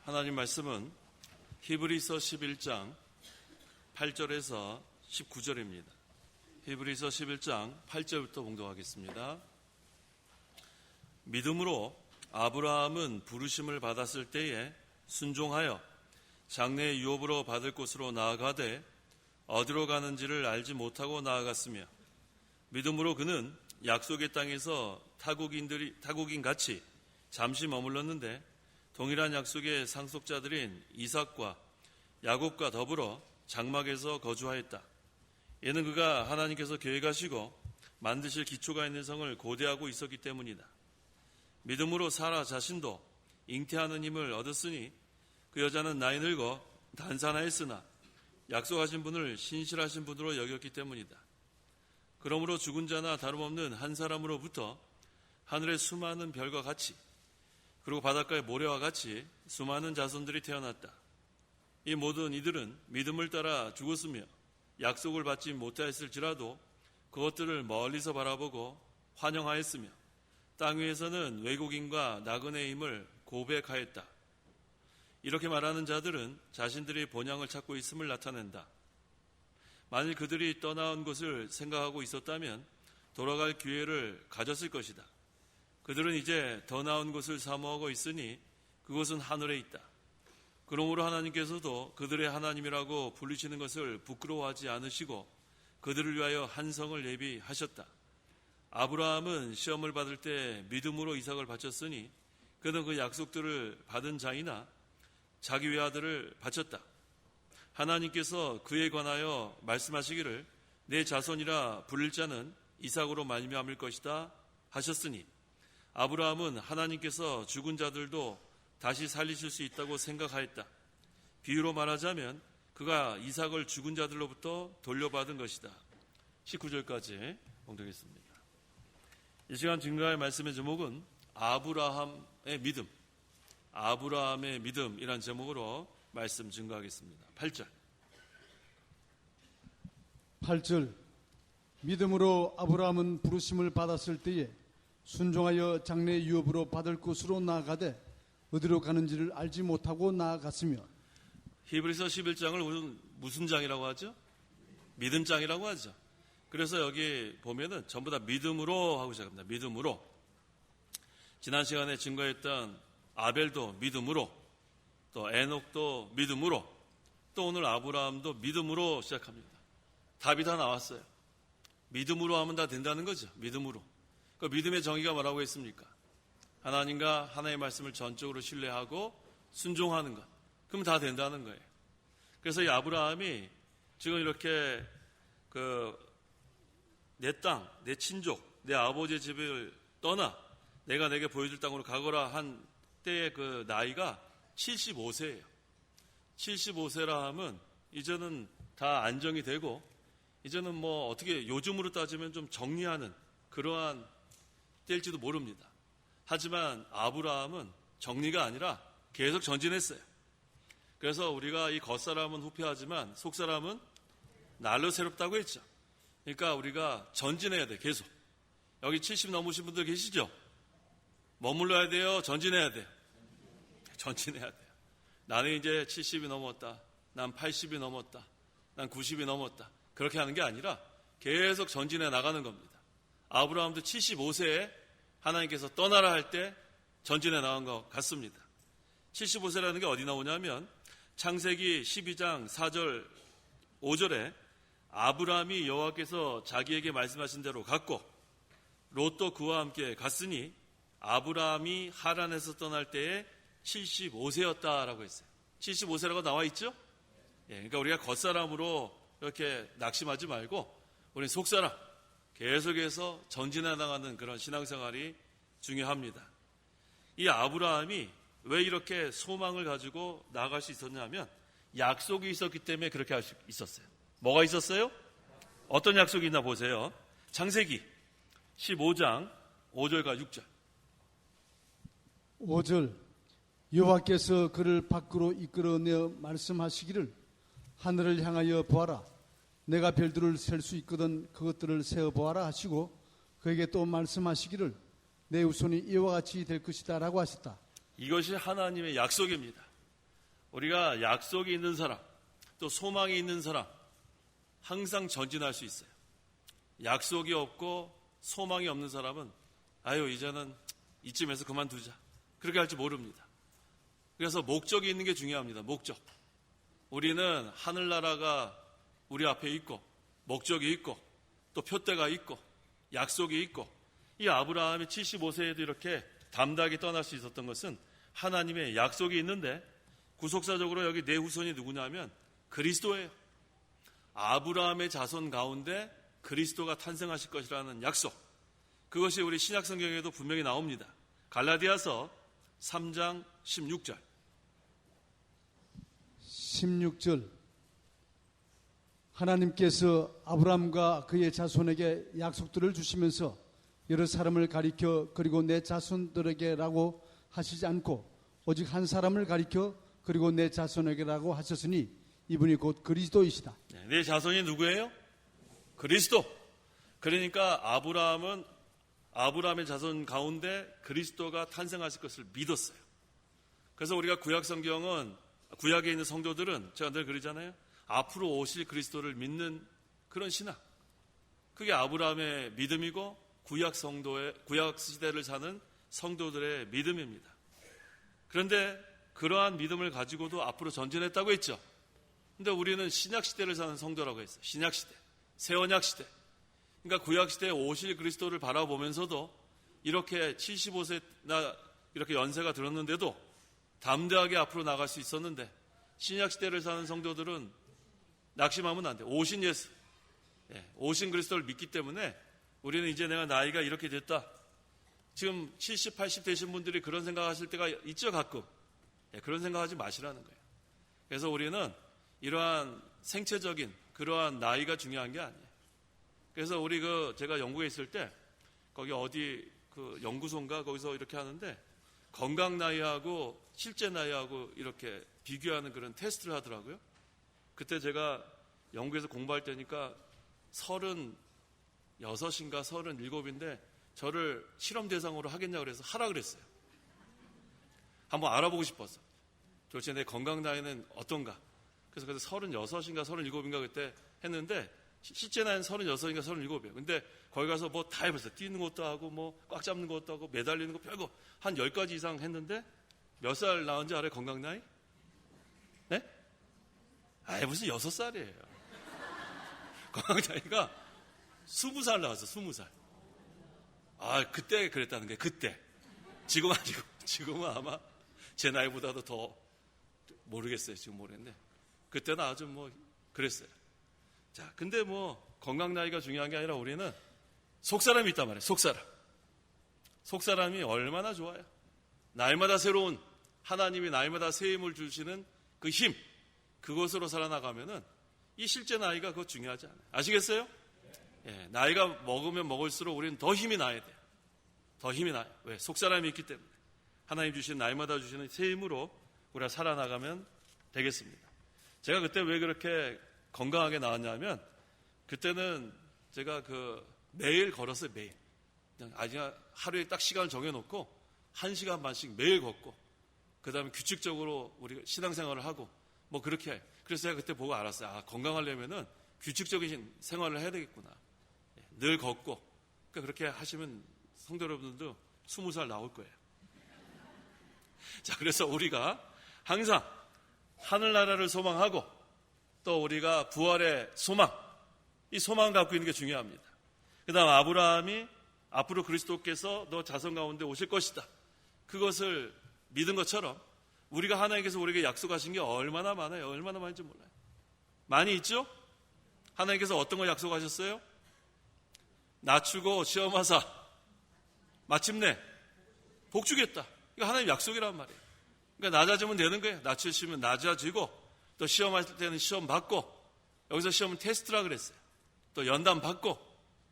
하나님 말씀은 히브리서 11장 8절에서 19절입니다. 히브리서 11장 8절부터 봉독하겠습니다. 믿음으로 아브라함은 부르심을 받았을 때에 순종하여 장래의 유업으로 받을 곳으로 나아가되 어디로 가는지를 알지 못하고 나아갔으며 믿음으로 그는 약속의 땅에서 타국인같이 잠시 머물렀는데 동일한 약속의 상속자들인 이삭과 야곱과 더불어 장막에서 거주하였다. 이는 그가 하나님께서 계획하시고 만드실 기초가 있는 성을 고대하고 있었기 때문이다. 믿음으로 사라 자신도 잉태하는 힘을 얻었으니 그 여자는 나이 늙어 단산하였으나 약속하신 분을 신실하신 분으로 여겼기 때문이다. 그러므로 죽은 자나 다름없는 한 사람으로부터 하늘의 수많은 별과 같이 그리고 바닷가의 모래와 같이 수많은 자손들이 태어났다. 이 모든 이들은 믿음을 따라 죽었으며 약속을 받지 못하였을지라도 그것들을 멀리서 바라보고 환영하였으며 땅 위에서는 외국인과 나그네의 힘을 고백하였다. 이렇게 말하는 자들은 자신들이 본향을 찾고 있음을 나타낸다. 만일 그들이 떠나온 것을 생각하고 있었다면 돌아갈 기회를 가졌을 것이다. 그들은 이제 더 나은 곳을 사모하고 있으니 그곳은 하늘에 있다. 그러므로 하나님께서도 그들의 하나님이라고 부르시는 것을 부끄러워하지 않으시고 그들을 위하여 한 성을 예비하셨다. 아브라함은 시험을 받을 때 믿음으로 이삭을 바쳤으니 그는 그 약속들을 받은 자이나 자기 외아들을 바쳤다. 하나님께서 그에 관하여 말씀하시기를 내 자손이라 부를 자는 이삭으로 말미암을 것이다 하셨으니 아브라함은 하나님께서 죽은 자들도 다시 살리실 수 있다고 생각하였다. 비유로 말하자면 그가 이삭을 죽은 자들로부터 돌려받은 것이다. 19절까지 봉독했습니다. 이 시간 증거할 말씀의 제목은 아브라함의 믿음, 아브라함의 믿음이란 제목으로 말씀 증거하겠습니다. 8절 믿음으로 아브라함은 부르심을 받았을 때에 순종하여 장래 유업으로 받을 곳으로 나아가되 어디로 가는지를 알지 못하고 나아갔으며. 히브리서 11장을 무슨 장이라고 하죠? 믿음장이라고 하죠. 그래서 여기 보면은 전부 다 믿음으로 하고 시작합니다. 믿음으로. 지난 시간에 증거했던 아벨도 믿음으로, 또 에녹도 믿음으로, 또 오늘 아브라함도 믿음으로 시작합니다. 답이 다 나왔어요. 믿음으로 하면 다 된다는 거죠. 믿음으로. 그 믿음의 정의가 뭐라고 했습니까? 하나님과 하나님의 말씀을 전적으로 신뢰하고 순종하는 것. 그러면 다 된다는 거예요. 그래서 이 아브라함이 지금 이렇게 내 땅, 내 친족, 내 아버지의 집을 떠나 내가 내게 보여줄 땅으로 가거라 한 때의 그 나이가 75세예요. 75세라 하면 이제는 다 안정이 되고 이제는 뭐 어떻게 요즘으로 따지면 좀 정리하는 그러한 때일지도 모릅니다. 하지만 아브라함은 정리가 아니라 계속 전진했어요. 그래서 우리가 이 겉사람은 후패하지만 속사람은 날로 새롭다고 했죠. 그러니까 우리가 전진해야 돼. 계속. 여기 70 넘으신 분들 계시죠? 머물러야 돼요? 전진해야 돼요? 전진해야 돼요. 나는 이제 70이 넘었다. 난 80이 넘었다. 난 90이 넘었다. 그렇게 하는 게 아니라 계속 전진해 나가는 겁니다. 아브라함도 75세에 하나님께서 떠나라 할 때 전진해 나간 것 같습니다. 75세라는 게 어디 나오냐면 창세기 12장 4절 5절에 아브라함이 여호와께서 자기에게 말씀하신 대로 갔고 롯도 그와 함께 갔으니 아브라함이 하란에서 떠날 때에 75세였다라고 했어요. 75세라고 나와 있죠? 그러니까 우리가 겉사람으로 이렇게 낙심하지 말고 우리 속사람 계속해서 전진해 나가는 그런 신앙생활이 중요합니다. 이 아브라함이 왜 이렇게 소망을 가지고 나아갈 수 있었냐면 약속이 있었기 때문에 그렇게 할 수 있었어요. 뭐가 있었어요? 어떤 약속이 있나 보세요. 창세기 15장 5절과 6절. 5절 여호와께서 그를 밖으로 이끌어내어 말씀하시기를 하늘을 향하여 보아라. 내가 별들을 셀 수 있거든 그것들을 세어보아라 하시고 그에게 또 말씀하시기를 내 후손이 이와 같이 될 것이다 라고 하셨다. 이것이 하나님의 약속입니다. 우리가 약속이 있는 사람, 또 소망이 있는 사람, 항상 전진할 수 있어요. 약속이 없고 소망이 없는 사람은 이제는 이쯤에서 그만두자, 그렇게 할지 모릅니다. 그래서 목적이 있는 게 중요합니다. 목적. 우리는 하늘나라가 우리 앞에 있고, 목적이 있고, 또 표대가 있고, 약속이 있고, 이 아브라함이 75세에도 이렇게 담대하게 떠날 수 있었던 것은 하나님의 약속이 있는데, 구속사적으로 여기 내 후손이 누구냐면 그리스도예요. 아브라함의 자손 가운데 그리스도가 탄생하실 것이라는 약속, 그것이 우리 신약 성경에도 분명히 나옵니다. 갈라디아서 3장 16절 16절 하나님께서 아브라함과 그의 자손에게 약속들을 주시면서 여러 사람을 가리켜 그리고 내 자손들에게라고 하시지 않고 오직 한 사람을 가리켜 그리고 내 자손에게라고 하셨으니 이분이 곧 그리스도이시다. 내 자손이 누구예요? 그리스도. 그러니까 아브라함의 자손 가운데 그리스도가 탄생하실 것을 믿었어요. 그래서 우리가 구약 성경은, 구약에 있는 성도들은 제가 늘 그러잖아요. 앞으로 오실 그리스도를 믿는 그런 신앙. 그게 아브라함의 믿음이고 구약 시대를 사는 성도들의 믿음입니다. 그런데 그러한 믿음을 가지고도 앞으로 전진했다고 했죠. 근데 우리는 신약 시대를 사는 성도라고 했어요. 신약 시대, 새 언약 시대. 그러니까 구약 시대에 오실 그리스도를 바라보면서도 이렇게 75세나 이렇게 연세가 들었는데도 담대하게 앞으로 나갈 수 있었는데, 신약 시대를 사는 성도들은 낙심하면 안 돼요. 오신 예수, 오신 그리스도를 믿기 때문에 우리는 이제 내가 나이가 이렇게 됐다. 지금 70, 80 되신 분들이 그런 생각하실 때가 있죠, 가끔. 그런 생각하지 마시라는 거예요. 그래서 우리는 이러한 생체적인 그러한 나이가 중요한 게 아니에요. 그래서 우리 제가 영국에 있을 때 거기 어디 연구소인가 거기서 이렇게 하는데 건강 나이하고 실제 나이하고 이렇게 비교하는 그런 테스트를 하더라고요. 그때 제가 영국에서 공부할 때니까 36인가 37인데 저를 실험 대상으로 하겠냐고 그래서 하라 그랬어요. 한번 알아보고 싶었어. 도대체 내 건강 나이는 어떤가. 그래서 36인가 37인가 그때 했는데 실제 나이는 36인가 37이에요. 근데 거기 가서 뭐 다 해봤어요. 뛰는 것도 하고 뭐 꽉 잡는 것도 하고 매달리는 거 별거 한 10가지 이상 했는데 몇 살 나온지 알아요? 건강 나이? 네? 무슨 6살이에요. 건강 나이가 20살 나왔어. 20살. 그때 그랬다는 거예요. 그때. 지금 아니고 지금은 아마 제 나이보다도 더 모르겠어요. 지금 모르겠네. 그때는 아주 그랬어요. 자, 근데 건강 나이가 중요한 게 아니라 우리는 속사람이 있단 말이에요. 속사람이 얼마나 좋아요. 날마다 새로운, 하나님이 날마다 새 힘을 주시는 그 힘, 그것으로 살아나가면은 이 실제 나이가 그거 중요하지 않아요. 아시겠어요? 나이가 먹으면 먹을수록 우리는 더 힘이 나야 돼요. 더 힘이 나요. 왜? 속사람이 있기 때문에. 하나님 주신 날마다 주시는 새 힘으로 우리가 살아나가면 되겠습니다. 제가 그때 왜 그렇게 건강하게 나왔냐면, 그때는 제가 매일 걸었어요. 매일. 그냥 하루에 딱 시간을 정해놓고 1시간 반씩 매일 걷고, 그 다음에 규칙적으로 우리 신앙생활을 하고 그렇게 해요. 그래서 제가 그때 보고 알았어요. 건강하려면은 규칙적인 생활을 해야 되겠구나. 늘 걷고. 그러니까 그렇게 하시면 성도 여러분들도 20살 나올 거예요. 자, 그래서 우리가 항상 하늘나라를 소망하고 또 우리가 부활의 소망, 이 소망을 갖고 있는 게 중요합니다. 그 다음 아브라함이 앞으로 그리스도께서 너 자손 가운데 오실 것이다, 그것을 믿은 것처럼 우리가 하나님께서 우리에게 약속하신 게 얼마나 많아요. 얼마나 많은지 몰라요. 많이 있죠? 하나님께서 어떤 걸 약속하셨어요? 낮추고 시험하사 마침내 복 주겠다. 이거 하나님 약속이란 말이에요. 그러니까 낮아지면 되는 거예요. 낮추시면 낮아지고, 또 시험할 때는 시험 받고, 여기서 시험은 테스트라 그랬어요. 또 연단 받고,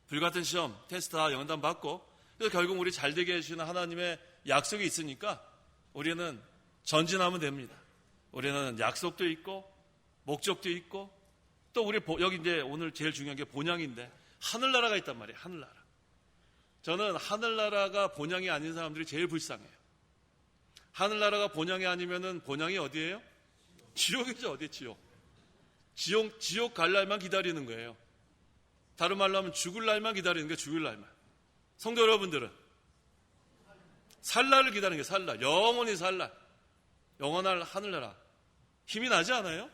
불같은 시험, 테스트 다 연단 받고, 그래서 결국 우리 잘 되게 해주시는 하나님의 약속이 있으니까 우리는 전진하면 됩니다. 우리는 약속도 있고 목적도 있고, 또 우리 여기 이제 오늘 제일 중요한 게 본향인데 하늘나라가 있단 말이에요. 하늘나라. 저는 하늘나라가 본향이 아닌 사람들이 제일 불쌍해요. 하늘나라가 본향이 아니면은 본향이 어디예요? 지옥이죠. 어디 지옥? 지옥 갈 날만 기다리는 거예요. 다른 말로 하면 죽을 날만 기다리는 게 죽을 날만. 성도 여러분들은 살 날을 기다리는 게 살 날. 영원히 살 날. 영원할 하늘나라. 힘이 나지 않아요?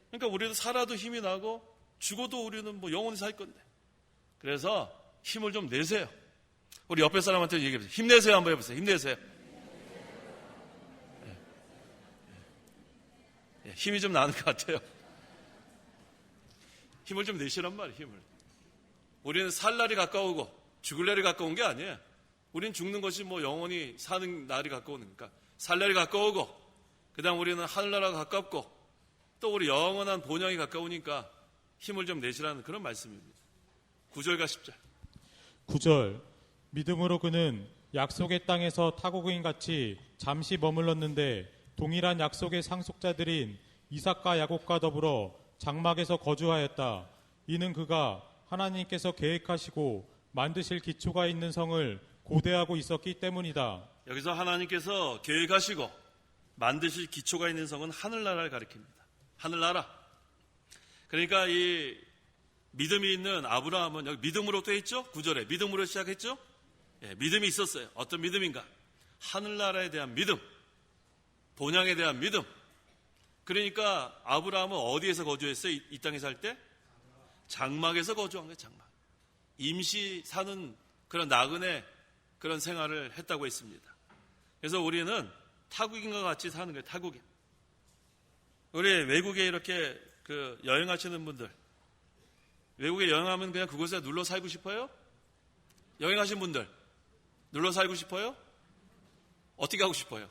그러니까 우리는 살아도 힘이 나고 죽어도 우리는 뭐 영원히 살 건데. 그래서 힘을 좀 내세요. 우리 옆에 사람한테 얘기해보세요. 힘내세요. 한번 해보세요. 힘내세요. 힘이 좀 나는 것 같아요. 힘을 좀 내시란 말이에요. 힘을. 우리는 살 날이 가까우고 죽을 날이 가까운 게 아니에요. 우리는 죽는 것이 뭐 영원히 사는 날이 가까우니까 살 날이 가까우고 그 다음 우리는 하늘나라가 가깝고 또 우리 영원한 본향이 가까우니까 힘을 좀 내시라는 그런 말씀입니다. 9절과 10절. 9절. 믿음으로 그는 약속의 땅에서 타국인 같이 잠시 머물렀는데 동일한 약속의 상속자들인 이삭과 야곱과 더불어 장막에서 거주하였다. 이는 그가 하나님께서 계획하시고 만드실 기초가 있는 성을 고대하고 있었기 때문이다. 여기서 하나님께서 계획하시고 만드실 기초가 있는 성은 하늘나라를 가리킵니다. 하늘나라. 그러니까 이 믿음이 있는 아브라함은 여기 믿음으로 돼 있죠? 9절에 믿음으로 시작했죠? 예, 믿음이 있었어요. 어떤 믿음인가? 하늘나라에 대한 믿음, 본향에 대한 믿음. 그러니까 아브라함은 어디에서 거주했어요? 이 땅에 살 때? 장막에서 거주한 거예요. 장막. 임시 사는 그런 나그네 그런 생활을 했다고 했습니다. 그래서 우리는 타국인과 같이 사는 거예요. 타국인. 우리 외국에 이렇게 여행하시는 분들, 외국에 여행하면 그냥 그곳에 눌러 살고 싶어요? 여행하신 분들 눌러 살고 싶어요? 어떻게 하고 싶어요?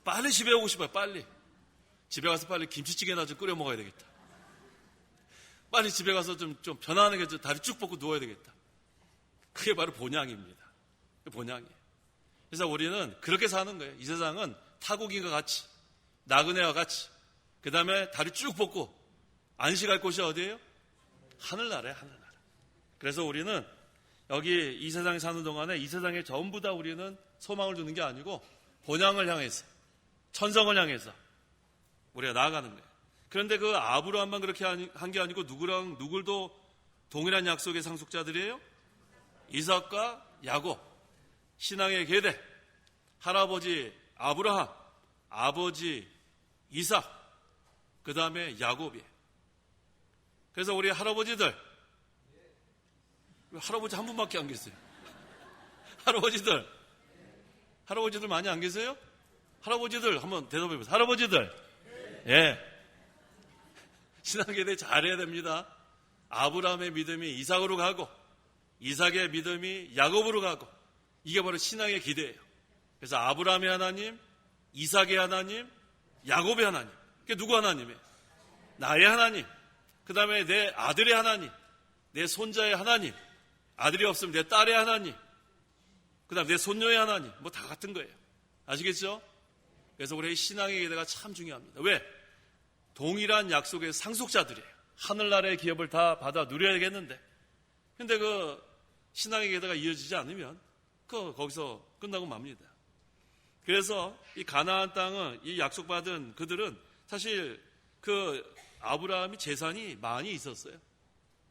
빨리 집에 오고 싶어요. 빨리 집에 가서 빨리 김치찌개나 좀 끓여 먹어야 되겠다. 빨리 집에 가서 좀 편안하게 좀 다리 쭉 뻗고 누워야 되겠다. 그게 바로 본향입니다. 본향이에요. 그래서 우리는 그렇게 사는 거예요. 이 세상은 타국인과 같이, 나그네와 같이, 그 다음에 다리 쭉 뻗고 안식할 곳이 어디예요? 하늘나라예요. 하늘나라. 그래서 우리는 여기 이 세상에 사는 동안에 이 세상에 전부 다 우리는 소망을 두는 게 아니고 본향을 향해서, 천성을 향해서 우리가 나아가는 거예요. 그런데 그 아브라함만 그렇게 한 게 아니고 누굴도 동일한 약속의 상속자들이에요. 이삭과 야곱, 신앙의 계대, 할아버지 아브라함, 아버지 이삭, 그 다음에 야곱이에요. 그래서 우리 할아버지들, 할아버지 한 분밖에 안 계세요. 할아버지들 많이 안 계세요? 할아버지들 한번 대답해 보세요. 할아버지들, 예, 신앙계대 잘해야 됩니다. 아브라함의 믿음이 이삭으로 가고 이삭의 믿음이 야곱으로 가고 이게 바로 신앙의 기대예요. 그래서 아브라함의 하나님, 이삭의 하나님, 야곱의 하나님. 그게 누구 하나님이에요? 나의 하나님. 그 다음에 내 아들의 하나님, 내 손자의 하나님, 아들이 없으면 내 딸의 하나님, 그 다음에 내 손녀의 하나님, 뭐 다 같은 거예요. 아시겠죠? 그래서 우리의 신앙의 기대가 참 중요합니다. 왜? 동일한 약속의 상속자들이에요. 하늘나라의 기업을 다 받아 누려야겠는데, 근데 그 신앙의 기대가 이어지지 않으면 거기서 끝나고 맙니다. 그래서 이 가나안 땅은 이 약속받은 그들은 사실 아브라함이 재산이 많이 있었어요.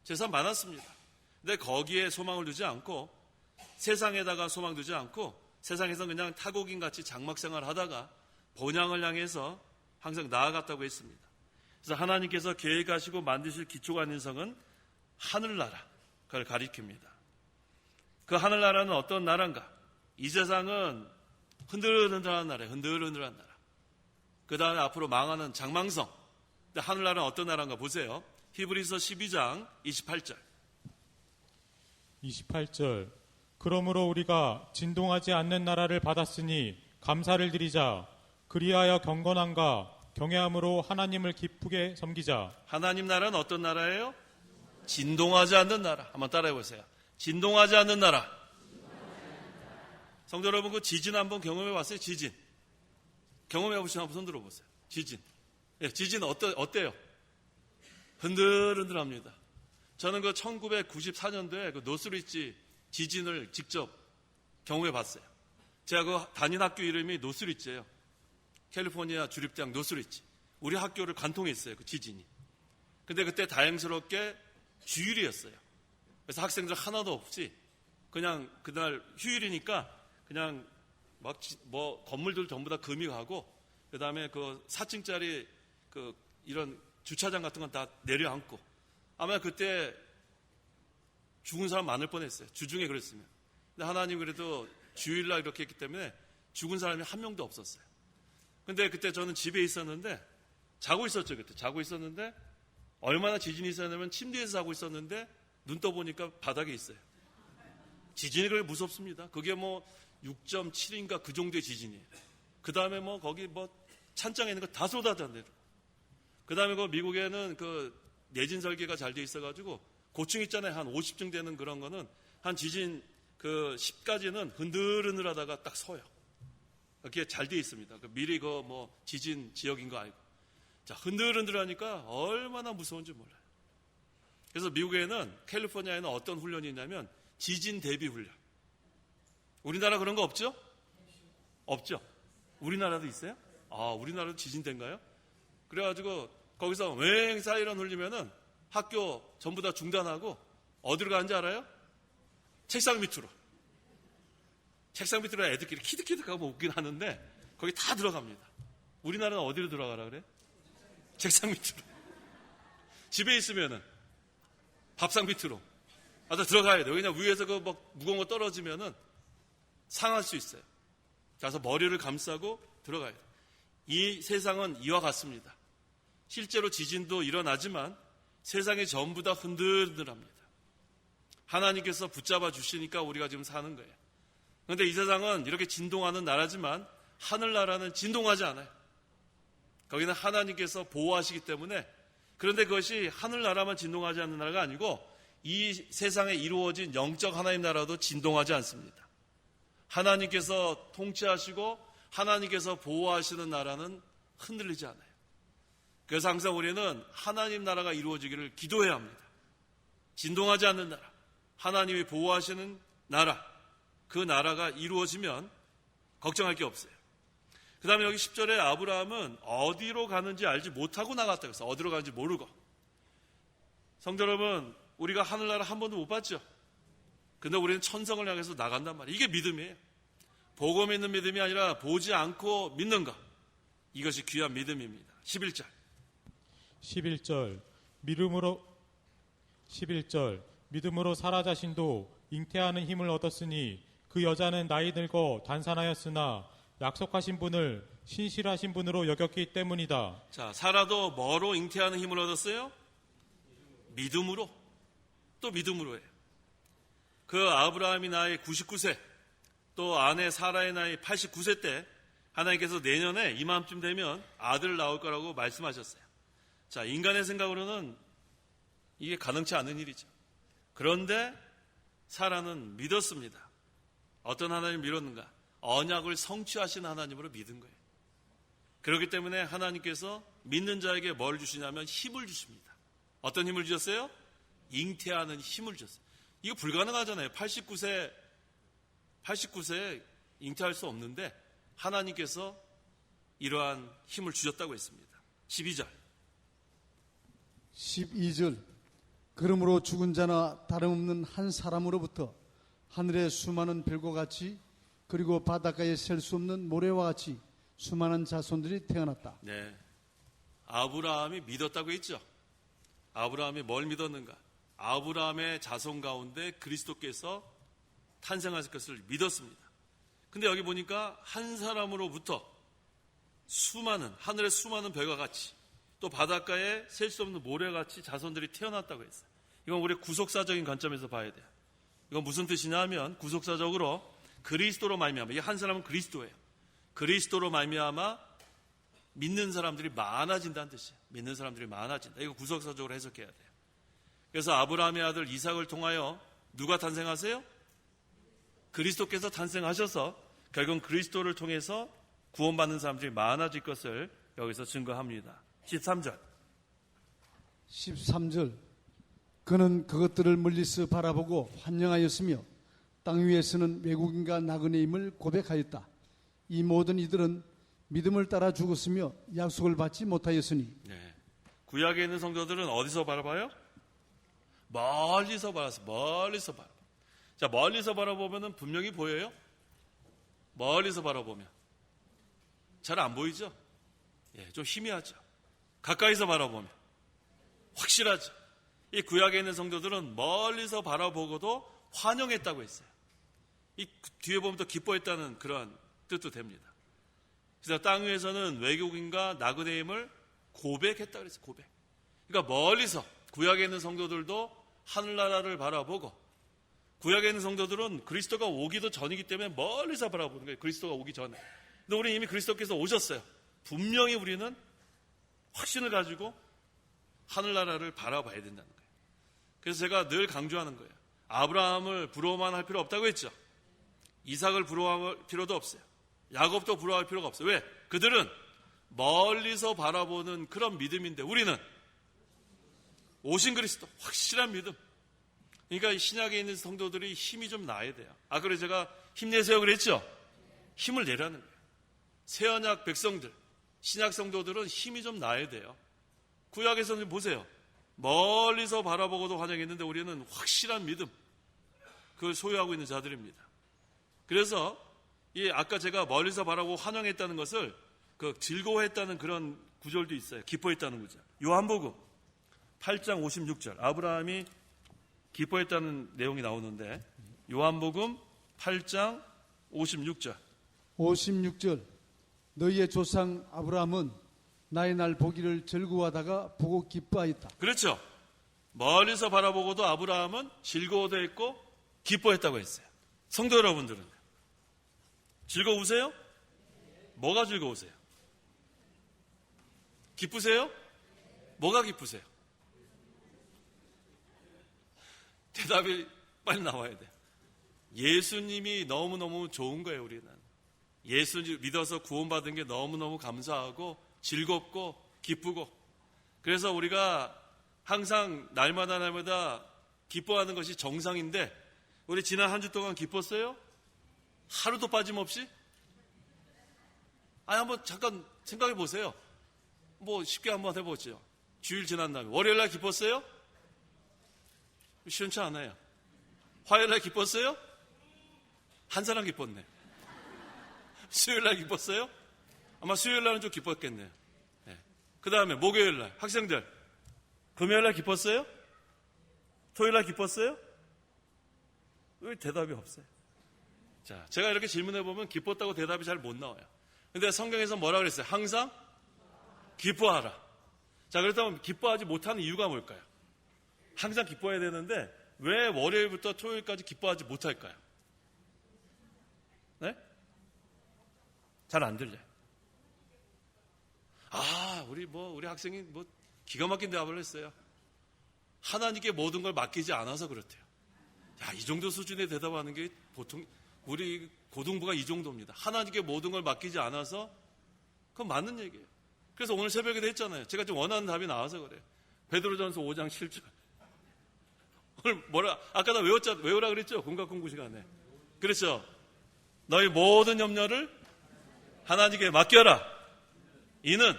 재산 많았습니다. 근데 거기에 소망을 두지 않고 세상에다가 소망 두지 않고 세상에서 그냥 타국인 같이 장막 생활을 하다가 본향을 향해서 항상 나아갔다고 했습니다. 그래서 하나님께서 계획하시고 만드실 기초가 있는 성은 하늘나라, 그걸 가리킵니다. 그 하늘나라는 어떤 나라인가? 이 세상은 흔들흔들한 나라예요. 흔들흔들한 나라. 그 다음에 앞으로 망하는 장망성. 근데 하늘나라는 어떤 나라인가 보세요. 히브리서 12장 28절. 28절. 그러므로 우리가 진동하지 않는 나라를 받았으니 감사를 드리자. 그리하여 경건함과 경외함으로 하나님을 기쁘게 섬기자. 하나님 나라는 어떤 나라예요? 진동하지 않는 나라. 한번 따라해 보세요. 진동하지 않는 나라. 성도 여러분, 그 지진 한번 경험해 봤어요? 지진. 경험해 보시면 한번 손 들어보세요. 지진. 예, 지진 어때요? 흔들흔들합니다. 저는 그 1994년도에 그 노스리치 지진을 직접 경험해 봤어요. 제가 그 다닌 학교 이름이 노스리치예요. 캘리포니아 주립대학 노스리치. 우리 학교를 관통했어요. 그 지진이. 근데 그때 다행스럽게 주일이었어요. 그래서 학생들 하나도 없이 그냥 그날 휴일이니까 그냥 막 뭐 건물들 전부 다 금이 가고 그다음에 그 4층짜리 그 이런 주차장 같은 건 다 내려앉고 아마 그때 죽은 사람 많을 뻔했어요. 주중에 그랬으면. 근데 하나님 그래도 주일날 이렇게 했기 때문에 죽은 사람이 한 명도 없었어요. 근데 그때 저는 집에 있었는데 자고 있었죠. 그때 자고 있었는데 얼마나 지진이 있었냐면 침대에서 자고 있었는데 눈 떠보니까 바닥에 있어요. 지진이 그렇게 무섭습니다. 그게 뭐 6.7인가 그 정도의 지진이에요. 그 다음에 뭐 거기 뭐 찬장에 있는 거 다 쏟아졌네요. 그 다음에 그 미국에는 그 내진 설계가 잘 돼 있어가지고 고층 있잖아요. 한 50층 되는 그런 거는 한 지진 그 10까지는 흔들흔들하다가 딱 서요. 그게 잘 돼 있습니다. 미리 그 뭐 지진 지역인 거 알고. 자, 흔들흔들하니까 얼마나 무서운지 몰라요. 그래서 미국에는 캘리포니아에는 어떤 훈련이 있냐면 지진 대비 훈련. 우리나라 그런 거 없죠? 없죠? 우리나라도 있어요? 아, 우리나라도 지진대인가요? 그래가지고 거기서 웽 사이런 울리면은 학교 전부 다 중단하고 어디로 가는지 알아요? 책상 밑으로. 책상 밑으로 애들끼리 키득키득하고 웃긴 하는데 거기 다 들어갑니다. 우리나라는 어디로 들어가라 그래? 책상 밑으로. 집에 있으면은 밥상 밑으로. 아, 다 들어가야 돼요. 그냥 위에서 그 뭐 무거운 거 떨어지면은 상할 수 있어요. 가서 머리를 감싸고 들어가야 돼요. 이 세상은 이와 같습니다. 실제로 지진도 일어나지만 세상이 전부 다 흔들흔들합니다. 하나님께서 붙잡아 주시니까 우리가 지금 사는 거예요. 그런데 이 세상은 이렇게 진동하는 나라지만 하늘나라는 진동하지 않아요. 거기는 하나님께서 보호하시기 때문에 그런데 그것이 하늘나라만 진동하지 않는 나라가 아니고 이 세상에 이루어진 영적 하나님 나라도 진동하지 않습니다. 하나님께서 통치하시고 하나님께서 보호하시는 나라는 흔들리지 않아요. 그래서 항상 우리는 하나님 나라가 이루어지기를 기도해야 합니다. 진동하지 않는 나라, 하나님이 보호하시는 나라, 그 나라가 이루어지면 걱정할 게 없어요. 그 다음에 여기 10절에 아브라함은 어디로 가는지 알지 못하고 나갔다 그래서 어디로 가는지 모르고. 성도 여러분, 우리가 하늘나라 한 번도 못 봤죠? 근데 우리는 천성을 향해서 나간단 말이에요. 이게 믿음이에요. 보고 믿는 믿음이 아니라 보지 않고 믿는 것. 이것이 귀한 믿음입니다. 11절. 11절 믿음으로 사라 자신도 잉태하는 힘을 얻었으니 그 여자는 나이 들고 단산하였으나 약속하신 분을 신실하신 분으로 여겼기 때문이다. 자, 사라도 뭐로 잉태하는 힘을 얻었어요? 믿음으로. 또 믿음으로 해요. 그 아브라함이 나이 99세, 또 아내 사라의 나이 89세 때 하나님께서 내년에 이맘쯤 되면 아들 나올 거라고 말씀하셨어요. 자, 인간의 생각으로는 이게 가능치 않은 일이죠. 그런데 사라는 믿었습니다. 어떤 하나님을 믿었는가? 언약을 성취하신 하나님으로 믿은 거예요. 그렇기 때문에 하나님께서 믿는 자에게 뭘 주시냐면 힘을 주십니다. 어떤 힘을 주셨어요? 잉태하는 힘을 주셨어요. 이거 불가능하잖아요. 89세에 잉태할 수 없는데 하나님께서 이러한 힘을 주셨다고 했습니다. 12절. 12절. 그러므로 죽은 자나 다름없는 한 사람으로부터 하늘의 수많은 별과 같이 그리고 바닷가에 셀 수 없는 모래와 같이 수많은 자손들이 태어났다. 네, 아브라함이 믿었다고 했죠. 아브라함이 뭘 믿었는가? 아브라함의 자손 가운데 그리스도께서 탄생하실 것을 믿었습니다. 근데 여기 보니까 한 사람으로부터 하늘의 수많은 별과 같이 또 바닷가에 셀 수 없는 모래같이 자손들이 태어났다고 했어요. 이건 우리 구속사적인 관점에서 봐야 돼요. 이건 무슨 뜻이냐 하면 구속사적으로 그리스도로 말미암아, 이 한 사람은 그리스도예요. 그리스도로 말미암아 믿는 사람들이 많아진다는 뜻이에요. 믿는 사람들이 많아진다. 이거 구속사적으로 해석해야 돼요. 그래서 아브라함의 아들 이삭을 통하여 누가 탄생하세요? 그리스도께서 탄생하셔서 결국 그리스도를 통해서 구원받는 사람들이 많아질 것을 여기서 증거합니다. 13절. 13절. 그는 그것들을 멀리서 바라보고 환영하였으며 땅 위에서는 외국인과 나그네임을 고백하였다. 이 모든 이들은 믿음을 따라 죽었으며 약속을 받지 못하였으니 네. 구약에 있는 성도들은 어디서 바라봐요? 멀리서 바라서 멀리서 바라봐. 자, 멀리서 바라보면은 분명히 보여요? 멀리서 바라보면 잘 안 보이죠? 예, 좀 희미하죠. 가까이서 바라보면 확실하죠. 이 구약에 있는 성도들은 멀리서 바라보고도 환영했다고 했어요. 이 뒤에 보면 또 기뻐했다는 그런 뜻도 됩니다. 그래서 땅 위에서는 외국인과 나그네임을 고백했다 그랬어요. 고백. 그러니까 멀리서 구약에 있는 성도들도 하늘나라를 바라보고, 구약에 있는 성도들은 그리스도가 오기도 전이기 때문에 멀리서 바라보는 거예요. 그리스도가 오기 전에. 근데 우리 이미 그리스도께서 오셨어요. 분명히 우리는 확신을 가지고 하늘나라를 바라봐야 된다는 거예요. 그래서 제가 늘 강조하는 거예요. 아브라함을 부러워만 할 필요 없다고 했죠. 이삭을 부러워할 필요도 없어요. 야곱도 부러워할 필요가 없어요. 왜? 그들은 멀리서 바라보는 그런 믿음인데 우리는 오신 그리스도, 확실한 믿음. 그러니까 이 신약에 있는 성도들이 힘이 좀 나야 돼요. 그래서 제가 힘내세요 그랬죠? 힘을 내라는 거예요. 새언약 백성들, 신약 성도들은 힘이 좀 나야 돼요. 구약에서는 보세요. 멀리서 바라보고도 환영했는데 우리는 확실한 믿음, 그걸 소유하고 있는 자들입니다. 그래서 아까 제가 멀리서 바라보고 환영했다는 것을 즐거워했다는 그런 구절도 있어요. 기뻐했다는 구절. 요한복음 8장 56절. 아브라함이 기뻐했다는 내용이 나오는데 요한복음 8장 56절. 56절 너희의 조상 아브라함은 나의 날 보기를 즐거워하다가 보고 기뻐하였다. 그렇죠. 멀리서 바라보고도 아브라함은 즐거워도 했고 기뻐했다고 했어요. 성도 여러분들은 즐거우세요? 뭐가 즐거우세요? 기쁘세요? 뭐가 기쁘세요? 대답이 빨리 나와야 돼요. 예수님이 너무너무 좋은 거예요. 우리는 예수님 믿어서 구원받은 게 너무너무 감사하고 즐겁고 기쁘고, 그래서 우리가 항상 날마다 기뻐하는 것이 정상인데, 우리 지난 한 주 동안 기뻤어요? 하루도 빠짐없이? 한번 잠깐 생각해 보세요. 쉽게 한번 해보죠. 주일 지난 다음에 월요일날 기뻤어요? 시원치 않아요. 화요일날 기뻤어요? 한 사람 기뻤네. 수요일날 기뻤어요? 아마 수요일날은 좀 기뻤겠네요. 네. 그 다음에 목요일날 학생들 금요일날 기뻤어요? 토요일날 기뻤어요? 왜 대답이 없어요? 자, 제가 이렇게 질문해보면 기뻤다고 대답이 잘 못 나와요. 근데 성경에서 뭐라 그랬어요? 항상 기뻐하라. 자, 그렇다면 기뻐하지 못하는 이유가 뭘까요? 항상 기뻐해야 되는데 왜 월요일부터 토요일까지 기뻐하지 못할까요? 네? 잘 안 들려요. 우리 학생이 기가 막힌 대답을 했어요. 하나님께 모든 걸 맡기지 않아서 그렇대요. 이 정도 수준의 대답하는 게 보통 우리 고등부가 이 정도입니다. 하나님께 모든 걸 맡기지 않아서, 그건 맞는 얘기예요. 그래서 오늘 새벽에도 했잖아요. 제가 좀 원하는 답이 나와서 그래요. 베드로전서 5장 7절. 오늘 아까 다 외우라 그랬죠? 공각 공부 시간에. 그렇죠? 너희 모든 염려를 하나님께 맡겨라. 이는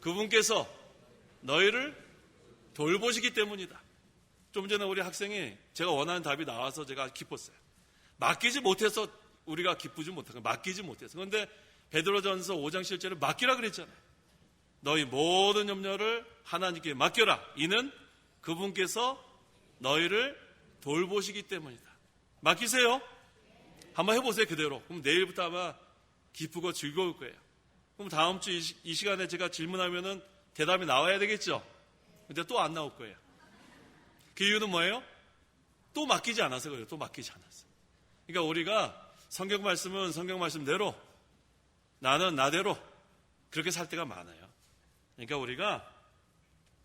그분께서 너희를 돌보시기 때문이다. 좀 전에 우리 학생이 제가 원하는 답이 나와서 제가 기뻤어요. 맡기지 못해서 우리가 기쁘지 못한 거예요. 맡기지 못해서. 그런데 베드로전서 5장 7절에 맡기라 그랬잖아요. 너희 모든 염려를 하나님께 맡겨라. 이는 그분께서 너희를 돌보시기 때문이다. 맡기세요. 한번 해보세요. 그대로. 그럼 내일부터 아마 기쁘고 즐거울 거예요. 그럼 다음 주 이 시간에 제가 질문하면은 대답이 나와야 되겠죠? 근데 또 안 나올 거예요. 그 이유는 뭐예요? 또 맡기지 않아서 그래요. 또 맡기지 않아서. 그러니까 우리가 성경 말씀은 성경 말씀대로, 나는 나대로 그렇게 살 때가 많아요. 그러니까 우리가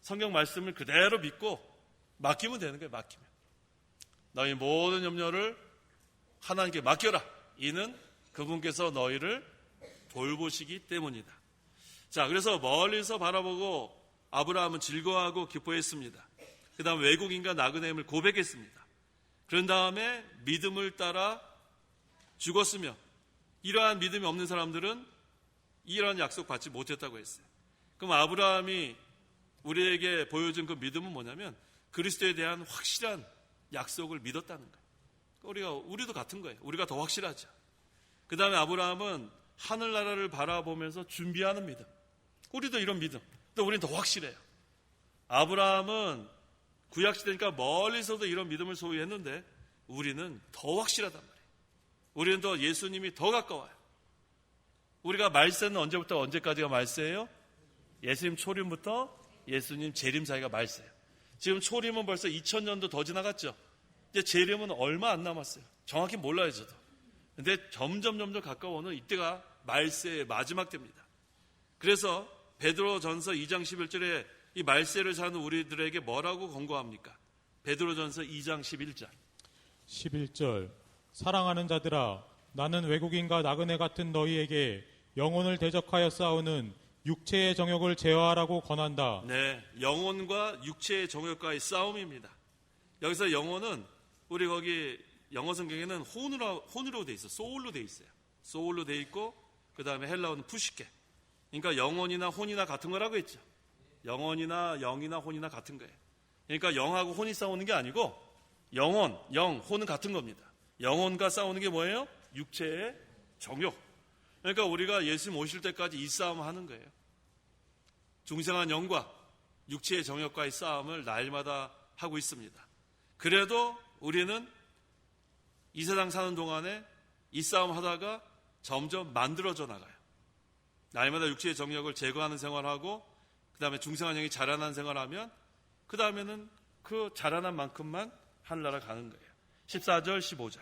성경 말씀을 그대로 믿고 맡기면 되는 거예요. 맡기면. 너희 모든 염려를 하나님께 맡겨라. 이는 그분께서 너희를 돌보시기 때문이다. 자, 그래서 멀리서 바라보고 아브라함은 즐거워하고 기뻐했습니다. 그 다음 외국인과 나그네임을 고백했습니다. 그런 다음에 믿음을 따라 죽었으며, 이러한 믿음이 없는 사람들은 이런 약속 받지 못했다고 했어요. 그럼 아브라함이 우리에게 보여준 그 믿음은 뭐냐면 그리스도에 대한 확실한 약속을 믿었다는 거예요. 우리도 같은 거예요. 우리가 더 확실하죠. 그 다음에 아브라함은 하늘나라를 바라보면서 준비하는 믿음. 우리도 이런 믿음. 또 우리는 더 확실해요. 아브라함은 구약시대니까 멀리서도 이런 믿음을 소유했는데 우리는 더 확실하단 말이에요. 우리는 더 예수님이 더 가까워요. 우리가 말세는 언제부터 언제까지가 말세예요? 예수님 초림부터 예수님 재림 사이가 말세예요. 지금 초림은 벌써 2000년도 더 지나갔죠. 이제 재림은 얼마 안 남았어요. 정확히 몰라요, 저도. 근데 점점 가까워오는 이때가 말세의 마지막 때입니다. 그래서 베드로전서 2장 11절에 이 말세를 사는 우리들에게 뭐라고 권고합니까? 베드로전서 2장 11절. 11절 사랑하는 자들아 나는 외국인과 나그네 같은 너희에게 영혼을 대적하여 싸우는 육체의 정욕을 제어하라고 권한다. 네, 영혼과 육체의 정욕과의 싸움입니다. 여기서 영혼은 우리 거기 영어 성경에는 혼으로 돼 있어, 소울로 돼 있어요. 소울로 돼 있고 그 다음에 헬라어는 푸시케. 그러니까 영혼이나 혼이나 같은 거라고 했죠. 영혼이나 영이나 혼이나 같은 거예요. 그러니까 영하고 혼이 싸우는 게 아니고 영혼, 영, 혼은 같은 겁니다. 영혼과 싸우는 게 뭐예요? 육체의 정욕. 그러니까 우리가 예수님 오실 때까지 이 싸움을 하는 거예요. 중생한 영과 육체의 정욕과의 싸움을 날마다 하고 있습니다. 그래도 우리는 이 세상 사는 동안에 이 싸움 하다가 점점 만들어져 나가요. 날마다 육체의 정욕을 제거하는 생활하고 그 다음에 중생한 영이 자라난 생활하면 그 다음에는 그 자라난 만큼만 하늘나라 가는 거예요. 14절 15절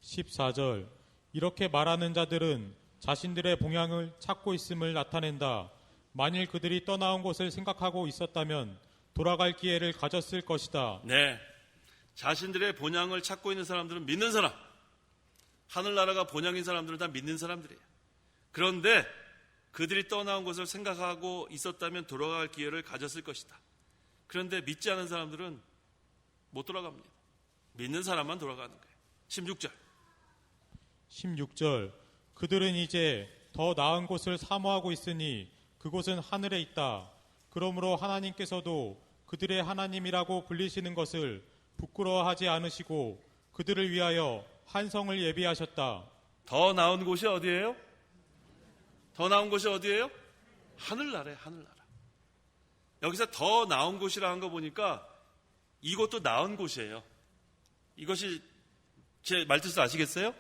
14절 이렇게 말하는 자들은 자신들의 봉양을 찾고 있음을 나타낸다. 만일 그들이 떠나온 곳을 생각하고 있었다면 돌아갈 기회를 가졌을 것이다. 네, 자신들의 본향을 찾고 있는 사람들은 믿는 사람, 하늘나라가 본향인 사람들은 다 믿는 사람들이에요. 그런데 그들이 떠나온 것을 생각하고 있었다면 돌아갈 기회를 가졌을 것이다. 그런데 믿지 않은 사람들은 못 돌아갑니다. 믿는 사람만 돌아가는 거예요. 16절 16절 그들은 이제 더 나은 곳을 사모하고 있으니 그곳은 하늘에 있다. 그러므로 하나님께서도 그들의 하나님이라고 불리시는 것을 부끄러워하지 않으시고 그들을 위하여 한 성을 예비하셨다. 더 나은 곳이 어디예요? 더 나은 곳이 어디예요? 하늘나라예요. 하늘나라. 여기서 더 나은 곳이라 한 거 보니까 이것도 나은 곳이에요. 이것이 제 말뜻을 아시겠어요?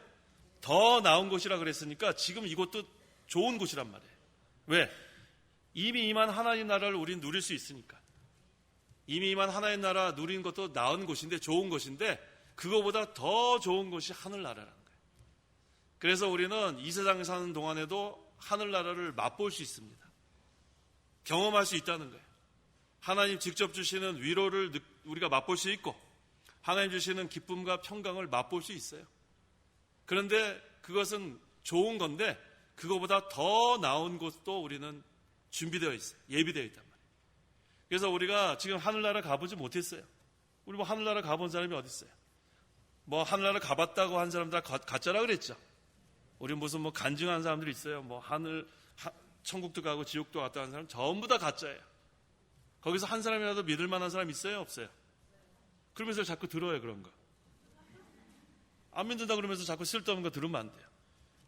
더 나은 곳이라 그랬으니까 지금 이것도 좋은 곳이란 말이에요. 왜? 이미 임한 하나님 나라를 우리는 누릴 수 있으니까. 이미 임한 하나님 나라 누리는 것도 나은 곳인데 좋은 곳인데 그거보다 더 좋은 곳이 하늘나라라는 거예요. 그래서 우리는 이 세상에 사는 동안에도 하늘나라를 맛볼 수 있습니다. 경험할 수 있다는 거예요. 하나님 직접 주시는 위로를 우리가 맛볼 수 있고 하나님 주시는 기쁨과 평강을 맛볼 수 있어요. 그런데 그것은 좋은 건데 그거보다 더 나은 곳도 우리는 준비되어 있어요. 예비되어 있단 말이에요. 그래서 우리가 지금 하늘나라 가보지 못했어요. 우리 뭐 하늘나라 가본 사람이 어디 있어요? 뭐 하늘나라 가봤다고 한 사람들 다 가짜라 그랬죠. 우리 무슨 뭐 간증한 사람들이 있어요. 뭐 천국도 가고 지옥도 갔다 한 사람 전부 다 가짜예요. 거기서 한 사람이라도 믿을 만한 사람 있어요? 없어요? 그러면서 자꾸 들어요, 그런 거. 안 믿는다 그러면서 자꾸 쓸데없는 거 들으면 안 돼요.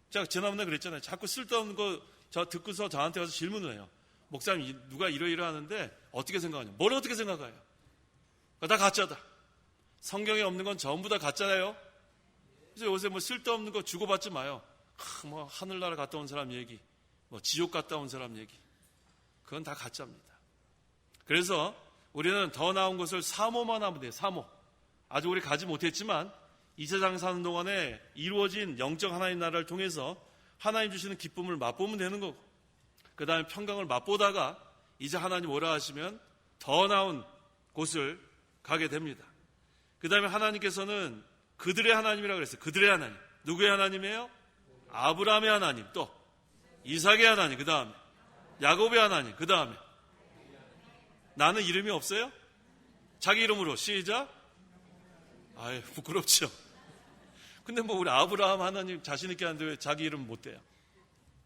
제가 지난번에 그랬잖아요. 자꾸 쓸데없는 거 듣고서 저한테 가서 질문을 해요. 목사님, 누가 이러이러하는데 어떻게 생각하냐? 뭘 어떻게 생각해요? 다 가짜다. 성경에 없는 건 전부 다 가짜예요. 그래서 요새 뭐 쓸데없는 거 주고받지 마요. 뭐 하늘나라 갔다 온 사람 얘기, 뭐 지옥 갔다 온 사람 얘기. 그건 다 가짜입니다. 그래서 우리는 더 나은 것을 사모만 하면 돼요. 사모. 아직 우리 가지 못했지만 이 세상 사는 동안에 이루어진 영적 하나님 나라를 통해서 하나님 주시는 기쁨을 맛보면 되는 거고 그 다음에 평강을 맛보다가 이제 하나님 오라 하시면 더 나은 곳을 가게 됩니다. 그 다음에 하나님께서는 그들의 하나님이라고 그랬어요. 그들의 하나님. 누구의 하나님이에요? 아브라함의 하나님, 또 이삭의 하나님, 그 다음에 야곱의 하나님, 그 다음에 나는 이름이 없어요? 자기 이름으로 시작. 아유, 부끄럽죠. 근데 뭐 우리 아브라함 하나님 자신 있게 하는데 왜 자기 이름 못 대요?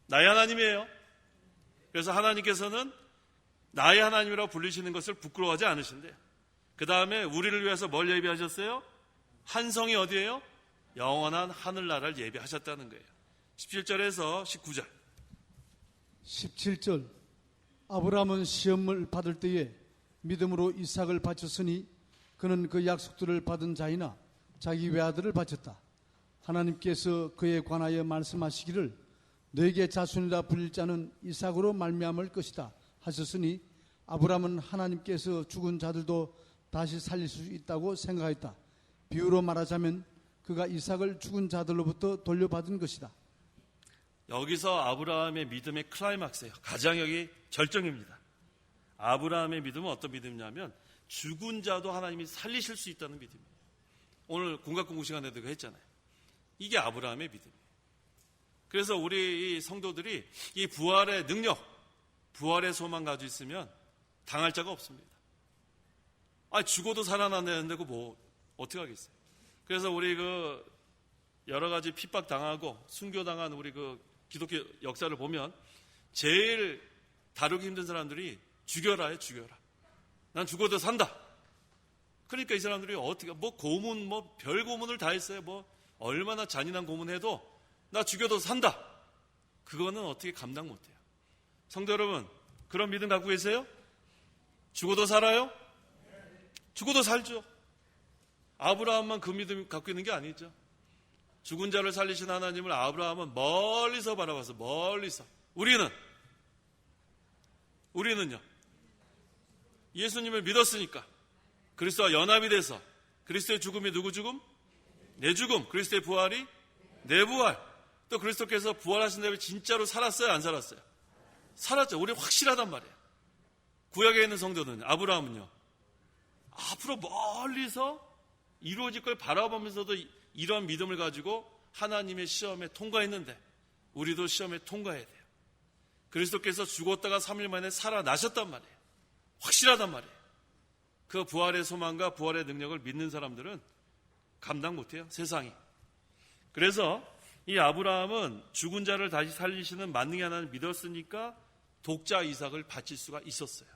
나의 하나님이에요. 그래서 하나님께서는 나의 하나님이라고 불리시는 것을 부끄러워하지 않으신대요. 그 다음에 우리를 위해서 뭘 예비하셨어요? 한 성이 어디예요? 영원한 하늘나라를 예비하셨다는 거예요. 17절에서 19절. 17절 아브라함은 시험을 받을 때에 믿음으로 이삭을 바쳤으니 그는 그 약속들을 받은 자이나 자기 외아들을 바쳤다. 하나님께서 그에 관하여 말씀하시기를 너에게 자손이라 불릴 자는 이삭으로 말미암을 것이다 하셨으니 아브라함은 하나님께서 죽은 자들도 다시 살릴 수 있다고 생각했다. 비유로 말하자면 그가 이삭을 죽은 자들로부터 돌려받은 것이다. 여기서 아브라함의 믿음의 클라이막스예요. 가장 여기 절정입니다. 아브라함의 믿음은 어떤 믿음이냐면 죽은 자도 하나님이 살리실 수 있다는 믿음이에요. 오늘 공각공부 시간에도 했잖아요. 이게 아브라함의 믿음이에요. 그래서 우리 이 성도들이 이 부활의 능력, 부활의 소망 가지고 있으면 당할 자가 없습니다. 죽어도 살아난다는데 그 뭐 어떻게 하겠어요? 그래서 우리 그 여러 가지 핍박 당하고 순교당한 우리 그 기독교 역사를 보면 제일 다루기 힘든 사람들이 죽여라 해, 죽여라. 난 죽어도 산다. 그러니까 이 사람들이 어떻게 뭐 고문 뭐 별 고문을 다 했어요. 뭐 얼마나 잔인한 고문해도 나 죽여도 산다. 그거는 어떻게 감당 못해요. 성도 여러분, 그런 믿음 갖고 계세요? 죽어도 살아요? 죽어도 살죠. 아브라함만 그 믿음 갖고 있는 게 아니죠. 죽은 자를 살리신 하나님을 아브라함은 멀리서 바라봤어. 멀리서. 우리는요. 예수님을 믿었으니까 그리스도와 연합이 돼서 그리스도의 죽음이 누구 죽음? 내 죽음. 그리스도의 부활이 내 부활. 또 그리스도께서 부활하신 다음에 진짜로 살았어요? 안 살았어요? 살았죠. 우리 확실하단 말이에요. 구약에 있는 성도는 아브라함은요. 앞으로 멀리서 이루어질 걸 바라보면서도 이런 믿음을 가지고 하나님의 시험에 통과했는데 우리도 시험에 통과해야 돼요. 그리스도께서 죽었다가 3일 만에 살아나셨단 말이에요. 확실하단 말이에요. 그 부활의 소망과 부활의 능력을 믿는 사람들은 감당 못해요. 세상이. 그래서 이 아브라함은 죽은 자를 다시 살리시는 만능의 하나님을 믿었으니까 독자 이삭을 바칠 수가 있었어요.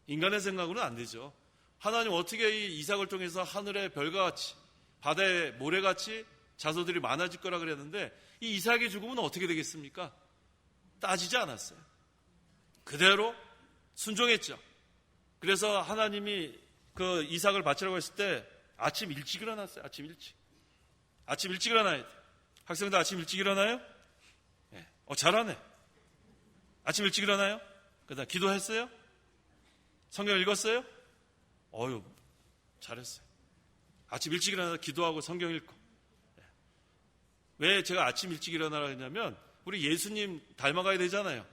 인간의 생각으로는 안 되죠. 하나님 어떻게 이 이삭을 통해서 하늘의 별과 같이 바다의 모래같이 자손들이 많아질 거라 그랬는데 이 이삭의 죽음은 어떻게 되겠습니까? 따지지 않았어요. 그대로 순종했죠. 그래서 하나님이 그 이삭을 바치라고 했을 때 아침 일찍 일어났어요. 아침 일찍 일어나야 돼. 학생들 아침 일찍 일어나요? 네. 잘하네. 아침 일찍 일어나요? 그다음 기도했어요? 성경 읽었어요? 잘했어요. 아침 일찍 일어나서 기도하고 성경 읽고. 왜 제가 아침 일찍 일어나라 했냐면 우리 예수님 닮아가야 되잖아요.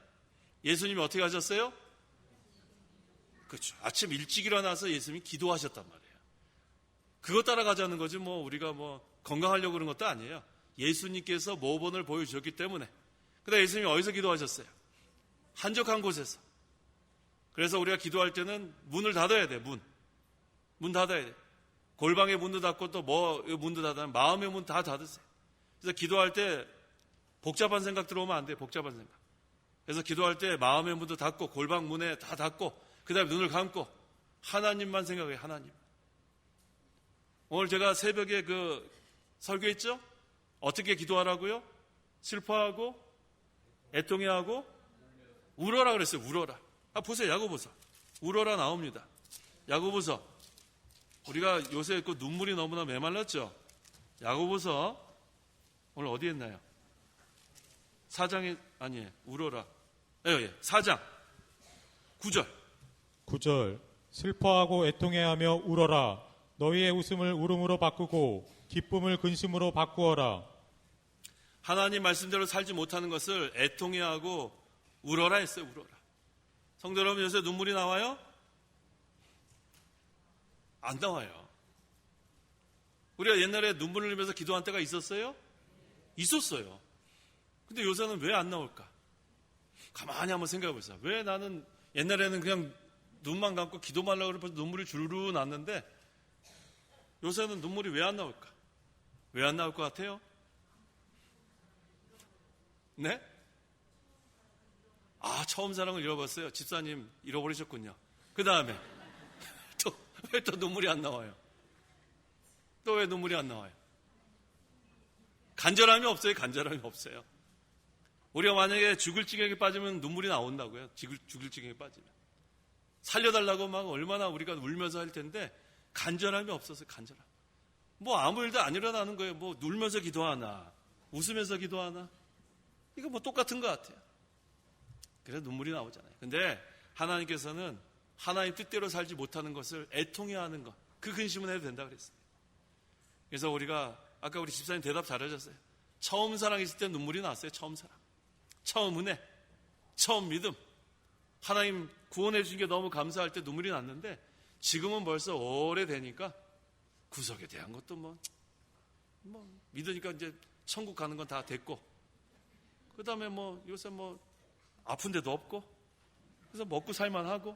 예수님이 어떻게 하셨어요? 그렇죠. 아침 일찍 일어나서 예수님이 기도하셨단 말이에요. 그거 따라가자는 거지 뭐 우리가 뭐 건강하려고 그런 것도 아니에요. 예수님께서 모본을 보여주셨기 때문에. 그다음 예수님이 어디서 기도하셨어요? 한적한 곳에서. 그래서 우리가 기도할 때는 문을 닫아야 돼. 문 닫아야 돼. 골방의 문도 닫고 또 뭐 문도 닫아야 마음의 문 다 닫으세요. 그래서 기도할 때 복잡한 생각 들어오면 안 돼요. 복잡한 생각. 그래서 기도할 때 마음의 문도 닫고 골방 문에 다 닫고 그 다음에 눈을 감고 하나님만 생각해요. 하나님. 오늘 제가 새벽에 그 설교했죠? 어떻게 기도하라고요? 슬퍼하고 애통해하고 울어라 그랬어요. 울어라. 보세요. 야고보서. 울어라 나옵니다. 야고보서. 우리가 요새 그 눈물이 너무나 메말랐죠? 야고보서 오늘 어디 했나요? 4장에 아니에요. 울어라. 4장 9절. 9절. 슬퍼하고 애통해하며 울어라. 너희의 웃음을 울음으로 바꾸고 기쁨을 근심으로 바꾸어라. 하나님 말씀대로 살지 못하는 것을 애통해하고 울어라 했어요. 울어라. 성도 여러분, 요새 눈물이 나와요? 안 나와요. 우리가 옛날에 눈물을 흘리면서 기도한 때가 있었어요? 있었어요. 근데 요새는 왜 안 나올까? 가만히 한번 생각해 보세요. 왜 나는 옛날에는 그냥 눈만 감고 기도만 하려고 그러면서 눈물이 주르르 났는데 요새는 눈물이 왜 안 나올까? 왜 안 나올 것 같아요? 네? 처음 사랑을 잃어버렸어요. 집사님 잃어버리셨군요. 그 다음에 왜 또 눈물이 안 나와요? 또 왜 눈물이 안 나와요? 간절함이 없어요. 간절함이 없어요. 우리가 만약에 죽을 지경에 빠지면 눈물이 나온다고요. 죽을 지경에 빠지면. 살려달라고 막 얼마나 우리가 울면서 할 텐데 간절함이 없어서 간절함. 뭐 아무 일도 안 일어나는 거예요. 뭐 울면서 기도하나 웃으면서 기도하나 이거 뭐 똑같은 것 같아요. 그래서 눈물이 나오잖아요. 근데 하나님께서는 하나님 뜻대로 살지 못하는 것을 애통해하는 것, 그 근심은 해도 된다 그랬어요. 그래서 우리가 아까 우리 집사님 대답 잘하셨어요. 처음 사랑했을 때 눈물이 났어요. 처음 사랑, 처음 은혜, 처음 믿음, 하나님 구원해 주신 게 너무 감사할 때 눈물이 났는데 지금은 벌써 오래되니까 구속에 대한 것도 뭐 믿으니까 이제 천국 가는 건 다 됐고, 그 다음에 뭐 요새 뭐 아픈 데도 없고, 그래서 먹고 살만하고,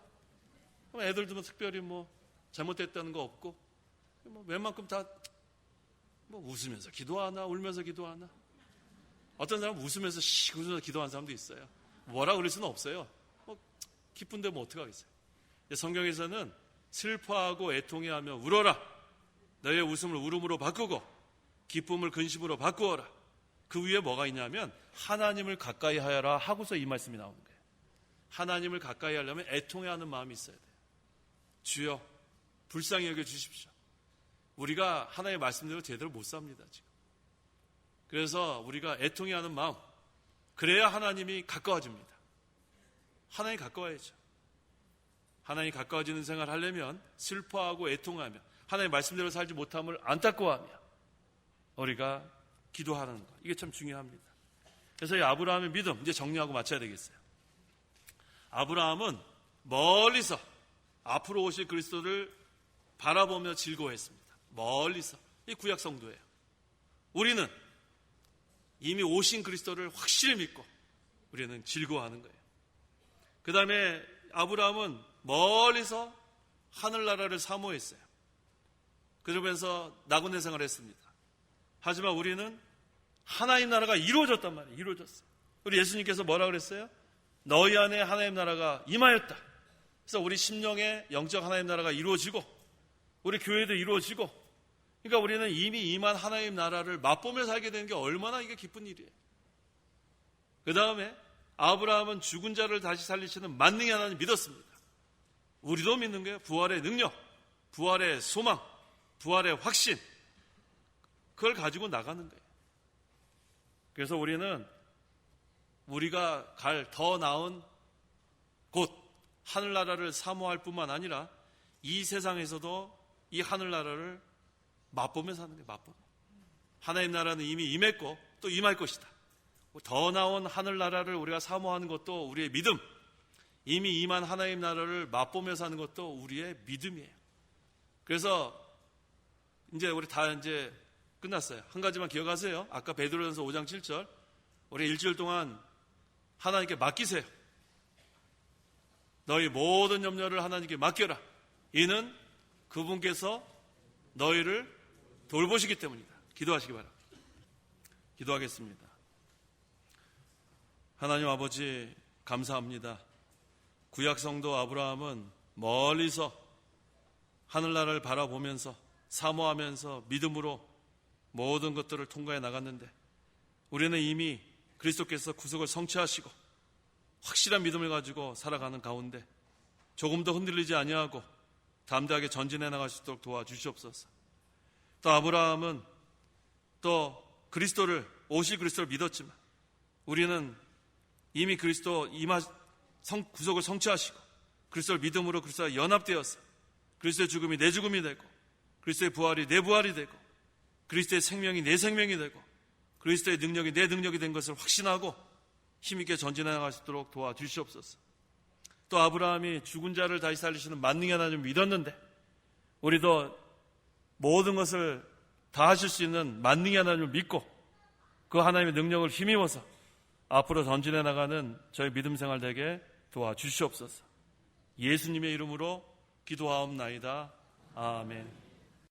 애들도 뭐 특별히 뭐 잘못됐다는 거 없고, 뭐 웬만큼 다 뭐 웃으면서 기도하나 울면서 기도하나. 어떤 사람은 웃으면서 웃으면서 기도하는 사람도 있어요. 뭐라 그럴 수는 없어요. 뭐 기쁜데 뭐 어떡하겠어요. 성경에서는 슬퍼하고 애통해하며 울어라. 너의 웃음을 울음으로 바꾸고 기쁨을 근심으로 바꾸어라. 그 위에 뭐가 있냐면 하나님을 가까이 하여라 하고서 이 말씀이 나오는 거예요. 하나님을 가까이 하려면 애통해하는 마음이 있어야 돼요. 주여 불쌍히 여겨 주십시오. 우리가 하나님의 말씀대로 제대로 못 삽니다 지금. 그래서 우리가 애통해하는 마음, 그래야 하나님이 가까워집니다. 하나님 가까워야죠. 하나님 가까워지는 생활을 하려면 슬퍼하고 애통하며 하나님의 말씀대로 살지 못함을 안타까워하며 우리가 기도하는 것, 이게 참 중요합니다. 그래서 이 아브라함의 믿음, 이제 정리하고 마쳐야 되겠어요. 아브라함은 멀리서 앞으로 오실 그리스도를 바라보며 즐거워했습니다. 멀리서. 이 구약 성도예요. 우리는 이미 오신 그리스도를 확실히 믿고 우리는 즐거워하는 거예요. 그 다음에 아브라함은 멀리서 하늘나라를 사모했어요. 그러면서 나그네 생활을 했습니다. 하지만 우리는 하나님 나라가 이루어졌단 말이에요. 이루어졌어요. 우리 예수님께서 뭐라 그랬어요? 너희 안에 하나님 나라가 임하였다. 그래서 우리 심령의 영적 하나님 나라가 이루어지고 우리 교회도 이루어지고, 그러니까 우리는 이미 임한 하나님 나라를 맛보며 살게 되는 게 얼마나 이게 기쁜 일이에요. 그 다음에 아브라함은 죽은 자를 다시 살리시는 만능의 하나님 믿었습니다. 우리도 믿는 거예요. 부활의 능력, 부활의 소망, 부활의 확신, 그걸 가지고 나가는 거예요. 그래서 우리는 우리가 갈 더 나은 곳 하늘나라를 사모할 뿐만 아니라 이 세상에서도 이 하늘나라를 맛보며 사는 거예요. 맛보며. 하나님 나라는 이미 임했고 또 임할 것이다. 더 나은 하늘나라를 우리가 사모하는 것도 우리의 믿음, 이미 임한 하나님 나라를 맛보며 사는 것도 우리의 믿음이에요. 그래서 이제 우리 다 이제 끝났어요. 한 가지만 기억하세요. 아까 베드로전서 5장 7절, 우리 일주일 동안 하나님께 맡기세요. 너희 모든 염려를 하나님께 맡겨라. 이는 그분께서 너희를 돌보시기 때문이다. 기도하시기 바랍니다. 기도하겠습니다. 하나님 아버지 감사합니다. 구약 성도 아브라함은 멀리서 하늘나라를 바라보면서 사모하면서 믿음으로 모든 것들을 통과해 나갔는데 우리는 이미 그리스도께서 구속을 성취하시고 확실한 믿음을 가지고 살아가는 가운데 조금도 흔들리지 아니하고 담대하게 전진해 나갈 수 있도록 도와주시옵소서. 또 아브라함은 또 오실 그리스도를 믿었지만 우리는 이미 그리스도 구속을 성취하시고 그리스도를 믿음으로 그리스도와 연합되어서 그리스도의 죽음이 내 죽음이 되고 그리스도의 부활이 내 부활이 되고 그리스도의 생명이 내 생명이 되고 그리스도의 능력이 내 능력이 된 것을 확신하고 힘있게 전진해 나갈 수 있도록 도와주시옵소서. 또 아브라함이 죽은 자를 다시 살리시는 만능의 하나님을 믿었는데 우리도 모든 것을 다 하실 수 있는 만능의 하나님을 믿고 그 하나님의 능력을 힘입어서 앞으로 전진해 나가는 저희 믿음 생활 되게 도와주시옵소서. 예수님의 이름으로 기도하옵나이다. 아멘.